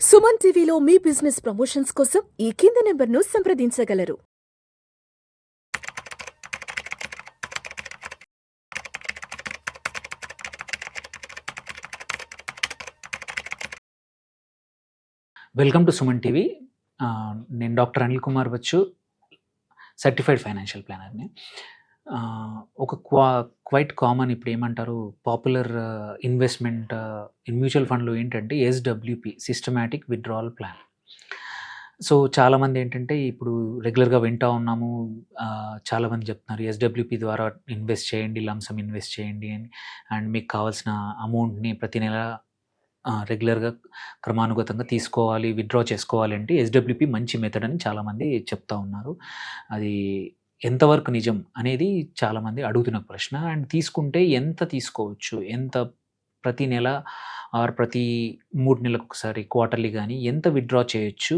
సుమన్ టీవీలో మీ business promotions కోసం ఈ కింది నెంబర్ను సంప్రదించగలరు. Welcome to Suman TV. నేను డాక్టర్ అనిల్ కుమార్ వచ్చు, సర్టిఫైడ్ ఫైనాన్షియల్ ప్లానర్ని. ఒక క్వైట్ కామన్ ఇప్పుడు ఏమంటారు పాపులర్ ఇన్వెస్ట్మెంట్ ఇన్ మ్యూచువల్ ఫండ్లో ఏంటంటే SWP, systematic withdrawal plan. So చాలామంది ఏంటంటే ఇప్పుడు రెగ్యులర్గా వింటూ ఉన్నాము, చాలామంది చెప్తున్నారు ఎస్డబ్ల్యూపి ద్వారా ఇన్వెస్ట్ చేయండి, లంసమ్ ఇన్వెస్ట్ చేయండి అని, అండ్ మీకు కావాల్సిన అమౌంట్ని ప్రతి నెల రెగ్యులర్గా క్రమానుగతంగా తీసుకోవాలి, విత్డ్రా చేసుకోవాలి అంటే ఎస్డబ్ల్యూపి మంచి మెథడ్ అని చాలామంది చెప్తా ఉన్నారు. అది ఎంతవరకు నిజం అనేది చాలామంది అడుగుతున్న ప్రశ్న. అండ్ తీసుకుంటే ఎంత తీసుకోవచ్చు, ఎంత ప్రతి నెల ఆర్ ప్రతి 3 నెలలకు ఒకసారి క్వార్టర్లీ కానీ ఎంత విత్డ్రా చేయొచ్చు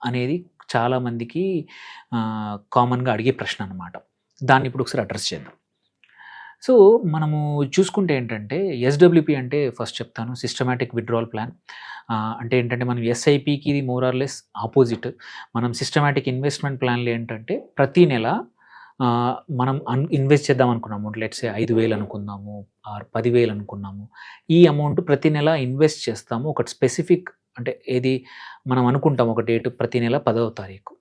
అనేది చాలామందికి కామన్గా అడిగే ప్రశ్న అన్నమాట. దాన్ని ఇప్పుడు ఒకసారి అడ్రస్ చేద్దాం. సో మనము చూసుకుంటే ఏంటంటే ఎస్డబ్ల్యూపి అంటే ఫస్ట్ చెప్తాను, సిస్టమాటిక్ విత్డ్రావల్ ప్లాన్. అంటే ఏంటంటే మనం ఎస్ఐపికి ఇది మోర్ ఆర్ లెస్ ఆపోజిట్. మనం సిస్టమాటిక్ ఇన్వెస్ట్మెంట్ ప్లాన్లు ఏంటంటే ప్రతి నెల మనం ఇన్వెస్ట్ చేద్దాం అనుకున్నాము, లెట్స్ సే 5,000 అనుకుందాము ఆర్ 10,000 అనుకున్నాము. ఈ అమౌంట్ ప్రతి నెల ఇన్వెస్ట్ చేస్తాము. ఒక స్పెసిఫిక్ అంటే ఏది మనం అనుకుంటాం ఒక డేట్, ప్రతి నెల 10వ తారీఖు.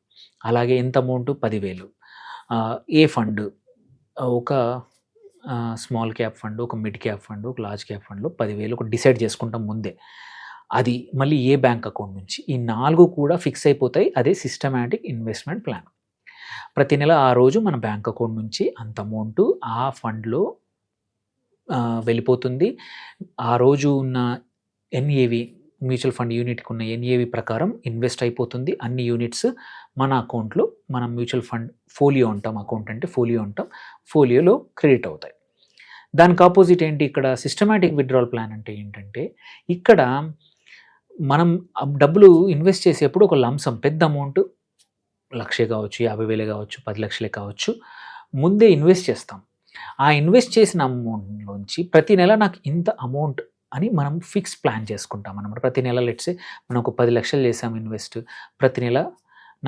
అలాగే ఎంత అమౌంట్ 10,000. ఏ ఫండ్, ఒక స్మాల్ క్యాప్ ఫండ్, ఒక మిడ్ క్యాప్ ఫండ్, ఒక లార్జ్ క్యాప్ ఫండ్లో 10,000 ఒక డిసైడ్ చేసుకుంటాం ముందే. అది మళ్ళీ ఏ బ్యాంక్ అకౌంట్ నుంచి, ఈ 4 కూడా ఫిక్స్ అయిపోతాయి. అదే సిస్టమాటిక్ ఇన్వెస్ట్మెంట్ ప్లాన్. ప్రతి నెల ఆ రోజు మన బ్యాంక్ అకౌంట్ నుంచి అంత అమౌంట్ ఆ ఫండ్లో వెళ్ళిపోతుంది. ఆ రోజు ఉన్న ఎన్ఏవి, మ్యూచువల్ ఫండ్ యూనిట్కి ఉన్న ఎన్ఏవి ప్రకారం ఇన్వెస్ట్ అయిపోతుంది. అన్ని యూనిట్స్ మన అకౌంట్లో, మనం మ్యూచువల్ ఫండ్ ఫోలియో అంటాం, అకౌంట్ అంటే ఫోలియో అంటాం, ఫోలియోలో క్రెడిట్ అవుతాయి. దానికి ఆపోజిట్ ఏంటి, ఇక్కడ సిస్టమాటిక్ విత్డ్రావల్ ప్లాన్ అంటే ఏంటంటే ఇక్కడ మనం డబ్బులు ఇన్వెస్ట్ చేసేప్పుడు ఒక లంసం, పెద్ద అమౌంట్ 1,00,000 కావచ్చు, 50,000 కావచ్చు, 10 లక్షలే కావచ్చు, ముందే ఇన్వెస్ట్ చేస్తాం. ఆ ఇన్వెస్ట్ చేసిన అమౌంట్లోంచి ప్రతి నెల నాకు ఇంత అమౌంట్ అని మనం ఫిక్స్ ప్లాన్ చేసుకుంటాం అన్నమాట. ప్రతి నెల లెట్స్ సే మనం ఒక 10 లక్షలు చేసాం ఇన్వెస్ట్, ప్రతి నెల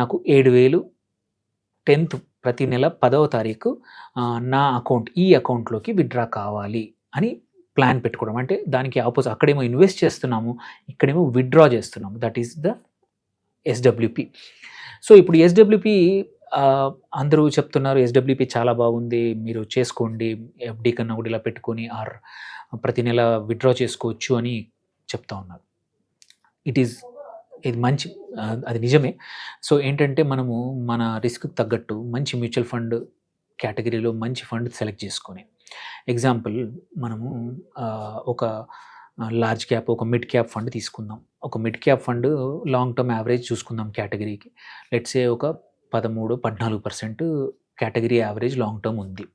నాకు 7,000 10th ప్రతి నెల 10వ తారీఖు నా అకౌంట్, ఈ అకౌంట్లోకి విత్డ్రా కావాలి అని ప్లాన్ పెట్టుకోవడం. అంటే దానికి ఆపోజిట్, అక్కడేమో ఇన్వెస్ట్ చేస్తున్నాము, ఇక్కడేమో విత్డ్రా చేస్తున్నాము. That is the SWP. So ఇప్పుడు ఎస్డబ్ల్యూపి అందరూ చెప్తున్నారు ఎస్డబ్ల్యూపి చాలా బాగుంది, మీరు చేసుకోండి, ఎఫ్డి కన్నా కూడా ఇలా పెట్టుకొని ఆర్ ప్రతి నెల విత్డ్రా చేసుకోవచ్చు అని చెప్తా ఉన్నారు. ఇది మంచి, అది నిజమే. సో ఏంటంటే మనము మన రిస్క్కి తగ్గట్టు మంచి మ్యూచువల్ ఫండ్ కేటగిరీలో మంచి ఫండ్ సెలెక్ట్ చేసుకొని, ఎగ్జాంపుల్ మనము ఒక లార్జ్ క్యాప్, ఒక మిడ్ క్యాప్ ఫండ్ తీసుకుందాం. ఒక mid cap fund long term average చూసుకుందాం కేటగిరీకి, లెట్స్ సే ఒక 13-14% కేటగిరీ యావరేజ్ లాంగ్ టర్మ్ ఉంది.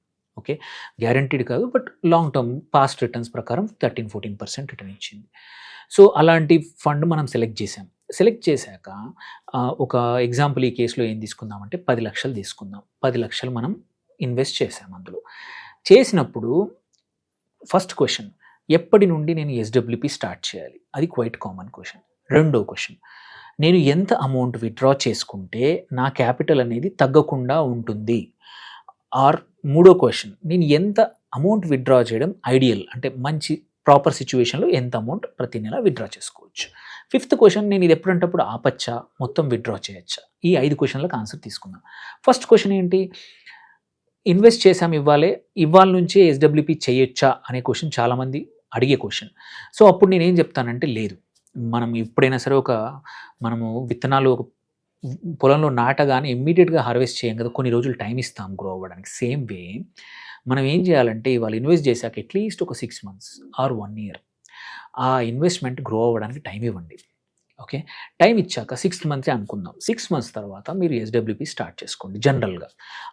ఓకే, గ్యారంటీడ్ కాదు, but long term past returns ప్రకారం 13-14% రిటర్న్ ఇచ్చింది. సో అలాంటి ఫండ్ మనం సెలెక్ట్ చేసాం. సెలెక్ట్ చేశాక ఒక ఎగ్జాంపుల్ ఈ కేసులో ఏం తీసుకుందామంటే 10 లక్షలు తీసుకుందాం. 10 లక్షలు మనం ఇన్వెస్ట్ చేసాం. అందులో చేసినప్పుడు ఫస్ట్ క్వశ్చన్, ఎప్పటి నుండి నేను ఎస్డబ్ల్యూపి స్టార్ట్ చేయాలి? అది క్వైట్ కామన్ క్వశ్చన్. రెండో క్వశ్చన్, నేను ఎంత అమౌంట్ విత్డ్రా చేసుకుంటే నా క్యాపిటల్ అనేది తగ్గకుండా ఉంటుంది? ఆర్ మూడో క్వశ్చన్, నేను ఎంత అమౌంట్ విత్డ్రా చేయడం ఐడియల్, అంటే మంచి ప్రాపర్ సిచ్యువేషన్లో ఎంత అమౌంట్ ప్రతి నెల విత్డ్రా చేసుకోవచ్చు? ఫిఫ్త్ క్వశ్చన్, నేను ఇది ఎప్పుడంటప్పుడు ఆపచ్చా, మొత్తం విత్డ్రా చేయొచ్చా? ఈ 5 క్వశ్చన్లకు ఆన్సర్ తీసుకుందాం. ఫస్ట్ క్వశ్చన్ ఏంటి, ఇన్వెస్ట్ చేసాం ఇవాళ నుంచే ఎస్డబ్ల్యూపి చేయొచ్చా అనే క్వశ్చన్ చాలామంది అడిగే క్వశ్చన్. సో అప్పుడు నేనేం చెప్తానంటే లేదు, మనం ఎప్పుడైనా సరే మనము విత్తనాలు ఒక పొలంలో నాటగానే ఇమ్మీడియట్గా హార్వెస్ట్ చేయం కదా, కొన్ని రోజులు టైం ఇస్తాం గ్రో అవ్వడానికి. సేమ్ వే మనం ఏం చేయాలంటే ఇవాళ ఇన్వెస్ట్ చేశాక అట్లీస్ట్ ఒక 6 months ఆర్ 1 year ఆ ఇన్వెస్ట్మెంట్ గ్రో అవ్వడానికి టైం ఇవ్వండి. ఓకే, టైం ఇచ్చాక 6 months అనుకుందాం. 6 months తర్వాత మీరు ఎస్డబ్ల్యూపి స్టార్ట్ చేసుకోండి జనరల్గా.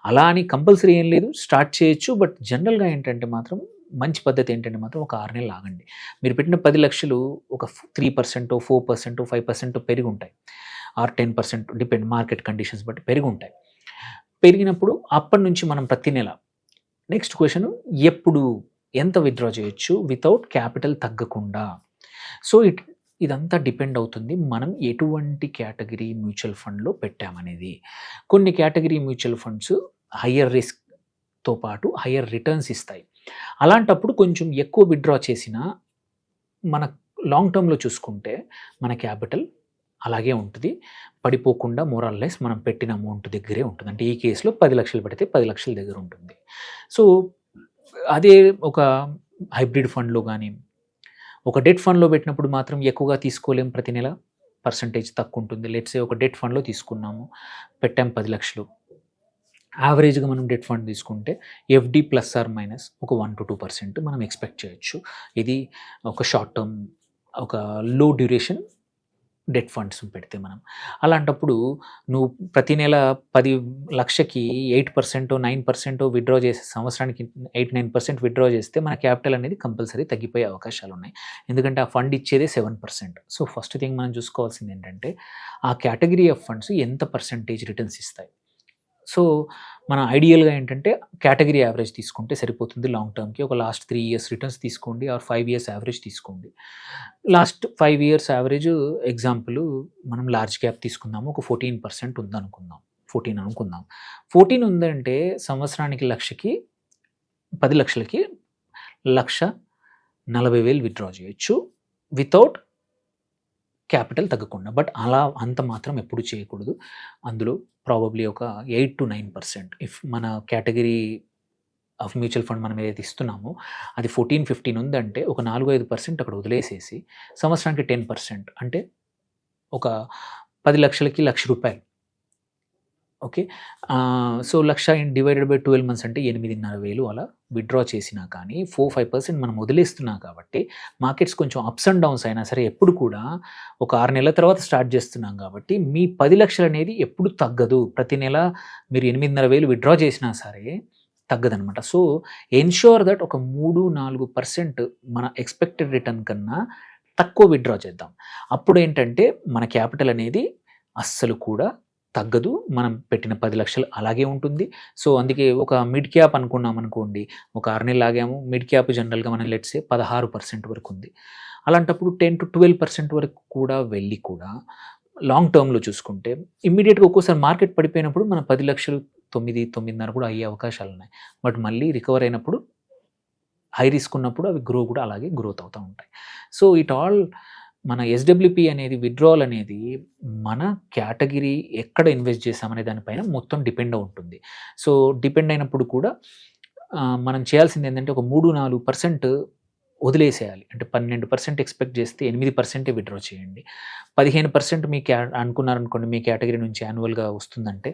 అలా అని కంపల్సరీ ఏం లేదు, స్టార్ట్ చేయొచ్చు. బట్ జనరల్గా ఏంటంటే మాత్రం మంచి పద్ధతి ఏంటంటే మాత్రం ఒక 6 నెలలు ఆగండి. మీరు పెట్టిన 10 లక్షలు ఒక 3%, 4%, 5% పెరిగి ఉంటాయి, ఆర్ 10%, డిపెండ్ మార్కెట్ కండిషన్స్ బట్టి పెరిగి ఉంటాయి. పెరిగినప్పుడు అప్పటి నుంచి మనం ప్రతి నెల, నెక్స్ట్ క్వశ్చన్, ఎప్పుడు ఎంత విత్డ్రా చేయొచ్చు వితౌట్ క్యాపిటల్ తగ్గకుండా? సో ఇదంతా డిపెండ్ అవుతుంది మనం ఎటువంటి కేటగిరీ మ్యూచువల్ ఫండ్‌లో పెట్టామనేది. కొన్ని కేటగిరీ మ్యూచువల్ ఫండ్స్ హైయర్ రిస్క్‌తో పాటు హైయర్ రిటర్న్స్ ఇస్తాయి. అలాంటప్పుడు కొంచెం ఎక్కువ విత్‌డ్రా చేసినా మన లాంగ్ టర్మ్‌లో చూసుకుంటే మన క్యాపిటల్ అలాగే ఉంటది. పడిపోకుండా మోర్ ఆర్ లెస్ మనం పెట్టిన అమౌంట్ దగ్గరే ఉంటుంది. అంటే ఈ కేస్‌లో 10,00,000 పెడితే 10,00,000 దగ్గర ఉంటుంది. సో, అదే ఒక హైబ్రిడ్ ఫండ్‌లో గాని, ఒక డెట్ ఫండ్‌లో పెట్టినప్పుడు మాత్రం ఎక్కువగా తీసుకోలేం ప్రతి నెల. పర్సెంటేజ్ తక్కువుంటుంది. లెట్స్ సే ఒక డెట్ ఫండ్‌లో తీసుకున్నాము. పెట్టాం 10,00,000. యావరేజ్‌గా మనం డెట్ ఫండ్ తీసుకుంటే ఎఫ్‌డి ప్లస్ ఆర్ మైనస్ ఒక 1-2% మనం ఎక్స్‌పెక్ట్ చేయొచ్చు. ఇది ఒక షార్ట్ టర్మ్, ఒక లో డ్యూరేషన్ డెట్ ఫండ్స్ పెడితే మనం. అలాంటప్పుడు నువ్వు ప్రతి నెల 10,00,000కి 8%, 9% విత్‌డ్రా చేసి సంవత్సరానికి 8-9% విత్‌డ్రా చేస్తే మన క్యాపిటల్ అనేది కంపల్సరీ తగ్గిపోయే అవకాశాలున్నాయి. ఎందుకంటే ఆ ఫండ్ ఇచ్చేదే 7%. సో, ఫస్ట్ థింగ్ మనం చూసుకోవాల్సింది ఏంటంటే ఆ కేటగిరీ ఆఫ్ ఫండ్స్ ఎంత పర్సెంటేజ్ రిటర్న్స్ ఇస్తాయి. సో, మన ఐడియల్‌గా ఏంటంటే కేటగిరీ యావరేజ్ తీసుకుంటే సరిపోతుంది లాంగ్ టర్మ్‌కి. ఒక లాస్ట్ 3 ఇయర్స్ రిటర్న్స్ తీసుకోండి ఆర్ 5 ఇయర్స్ యావరేజ్ తీసుకోండి. లాస్ట్ 5 ఇయర్స్ యావరేజ్ ఎగ్జాంపుల్ మనం లార్జ్ క్యాప్ తీసుకుందాము. ఒక 14% ఉందనుకుందాం. 14 అనుకుందాం. 14 ఉందంటే సంవత్సరానికి 10,00,000కి 1,40,000 విత్‌డ్రా చేయొచ్చు. వితౌట్ క్యాపిటల్ తగ్గకుండా. బట్ అలా అంత మాత్రం ఎప్పుడు చేయకూడదు. అందులో ప్రాబబ్లీ ఒక 8-9% ఇఫ్ మన కేటగిరీ ఆఫ్ మ్యూచువల్ ఫండ్ మనం ఏదైతే ఇస్తున్నామో అది 14-15 ఉందంటే ఒక 4-5% అక్కడ వదిలేసేసి సంవత్సరానికి 10% అంటే ఒక 10,00,000కి ₹1,00,000. Okay. So, 1,00,000 divided by 12 months అంటే 8,500 అలా విత్‌డ్రా చేసినా కానీ 4-5% మనం వదిలేస్తున్నాం కాబట్టి మార్కెట్స్ కొంచెం అప్స్ అండ్ డౌన్స్ అయినా సరే ఎప్పుడు కూడా ఒక 6 నెలల తర్వాత స్టార్ట్ చేస్తున్నాం కాబట్టి మీ 10,00,000 అనేది ఎప్పుడు తగ్గదు. ప్రతి నెల మీరు 8,500 విత్‌డ్రా చేసినా సరే తగ్గదనమాట. సో, ఎన్ష్యూర్ దట్ ఒక 3-4% మన ఎక్స్‌పెక్టెడ్ రిటర్న్ కన్నా తక్కువ విత్‌డ్రా చేద్దాం. అప్పుడేంటంటే మన క్యాపిటల్ అనేది అస్సలు కూడా తగ్గదు. మనం పెట్టిన 10,00,000 అలాగే ఉంటుంది. సో, అందుకే ఒక మిడ్ క్యాప్ అనుకున్నామనుకోండి. ఒక 6 నెలలు ఆగాము. మిడ్ క్యాప్ జనరల్‌గా మనం లెట్స్ సే 16% వరకు ఉంది. అలాంటప్పుడు 10-12% వరకు కూడా వెళ్ళి కూడా లాంగ్ టర్మ్‌లో చూసుకుంటే ఇమ్మీడియేట్‌గా ఒక్కోసారి మార్కెట్ పడిపోయినప్పుడు మన 10,00,000 9-9.5 కూడా అయ్యే అవకాశాలున్నాయి. బట్ మళ్ళీ రికవర్ అయినప్పుడు హై రిస్క్ ఉన్నప్పుడు అవి కూడా అలాగే గ్రోత్ అవుతా ఉంటాయి. సో, ఇట్ ఆల్ మన ఎస్‌డబ్ల్యూపీ అనేది విత్‌డ్రావల్ అనేది మన కేటగిరీ ఎక్కడ ఇన్వెస్ట్ చేశామనే దానిపైన మొత్తం డిపెండ్ ఉంటుంది. సో, డిపెండ్ అయినప్పుడు కూడా మనం చేయాల్సింది ఏంటంటే ఒక 3-4% వదిలేసేయాలి. అంటే 12% ఎక్స్‌పెక్ట్ చేస్తే 8% విత్‌డ్రా చేయండి. 15% మీ అనుకున్నారనుకోండి మీ కేటగిరీ నుంచి యాన్యువల్‌గా వస్తుందంటే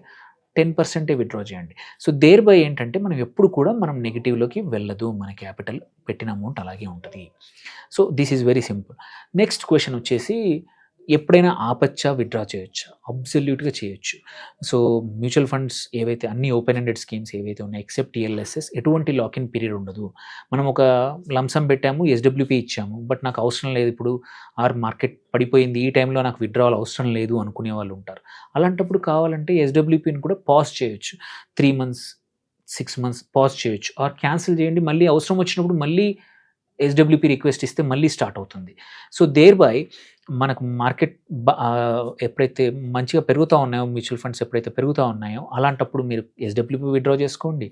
10% విత్‌డ్రా చేయండి. సో, దేర్ బై ఏంటంటే మనం ఎప్పుడు కూడా మనం నెగెటివ్‌లోకి వెళ్ళదు. మన క్యాపిటల్ పెట్టిన అమౌంట్ అలాగే ఉంటది. So, this is very simple. Next question వచ్చేసి ఎప్పుడైనా ఆపచ్చా? విత్‌డ్రా చేయొచ్చా? అబ్సల్యూట్‌గా చేయొచ్చు. సో, మ్యూచువల్ ఫండ్స్ ఏవైతే అన్ని ఓపెన్ ఎండెడ్ స్కీమ్స్ ఏవైతే ఉన్నాయో ఎక్సెప్ట్ టీఎల్ఎస్ఎస్ ఎటువంటి లాక్ ఇన్ పీరియడ్ ఉండదు. మనం ఒక లంసమ్ పెట్టాము, ఎస్‌డబ్ల్యూపీ ఇచ్చాము. బట్ నాకు అవసరం లేదు ఇప్పుడు మార్కెట్ పడిపోయింది. ఈ టైంలో నాకు విత్‌డ్రావల్ అవసరం లేదు అనుకునే వాళ్ళు ఉంటారు. అలాంటప్పుడు కావాలంటే ఎస్‌డబ్ల్యూపీని కూడా పాజ్ చేయొచ్చు. 3 మంత్స్, 6 మంత్స్ పాజ్ చేయొచ్చు. ఆర్ క్యాన్సిల్ చేయండి. మళ్ళీ అవసరం వచ్చినప్పుడు మళ్ళీ ఎస్‌డబ్ల్యూపీ రిక్వెస్ట్ ఇస్తే మళ్ళీ స్టార్ట్ అవుతుంది. సో, దేర్ బై మనకు మార్కెట్ ఎప్పుడైతే మంచిగా పెరుగుతా ఉన్నాయో మ్యూచువల్ ఫండ్స్ ఎప్పుడైతే పెరుగుతా ఉన్నాయో అలాంటప్పుడు మీరు ఎస్‌డబ్ల్యూపీ విత్‌డ్రా చేసుకోండి.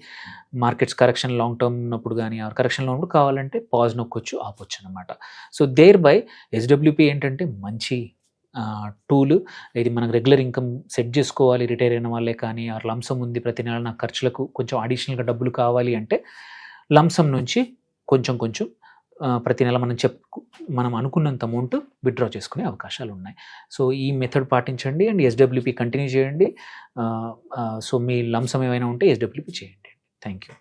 మార్కెట్స్ కరెక్షన్ లాంగ్ టర్మ్ ఉన్నప్పుడు గానీ ఆర్ కరెక్షన్‌లో ఉన్నప్పుడు కావాలంటే పాజ్ నొక్కొచ్చు, ఆపొచ్చు అనమాట. సో, దేర్ బై ఎస్‌డబ్ల్యూపీ ఏంటంటే మంచి టూల్. ఇది మనకు రెగ్యులర్ ఇన్‌కమ్ సెట్ చేసుకోవాలి రిటైర్ అయిన వాళ్ళే కానీ ఆర్ లంసమ్ ఉంది ప్రతి నెల నాకు ఖర్చులకు కొంచెం అడిషనల్‌గా డబ్బులు కావాలి అంటే లంసమ్ నుంచి కొంచెం కొంచెం ప్రతి నెల మనం అనుకున్నంత అమౌంట్ విత్‌డ్రా చేసుకునే అవకాశాలున్నాయి. సో, ఈ మెథడ్ పాటించండి అండ్ ఎస్‌డబ్ల్యూపీ కంటిన్యూ చేయండి. సో, మీ లంసమ్ ఏమైనా ఉంటే ఎస్‌డబ్ల్యూపీ చేయండి. Thank you.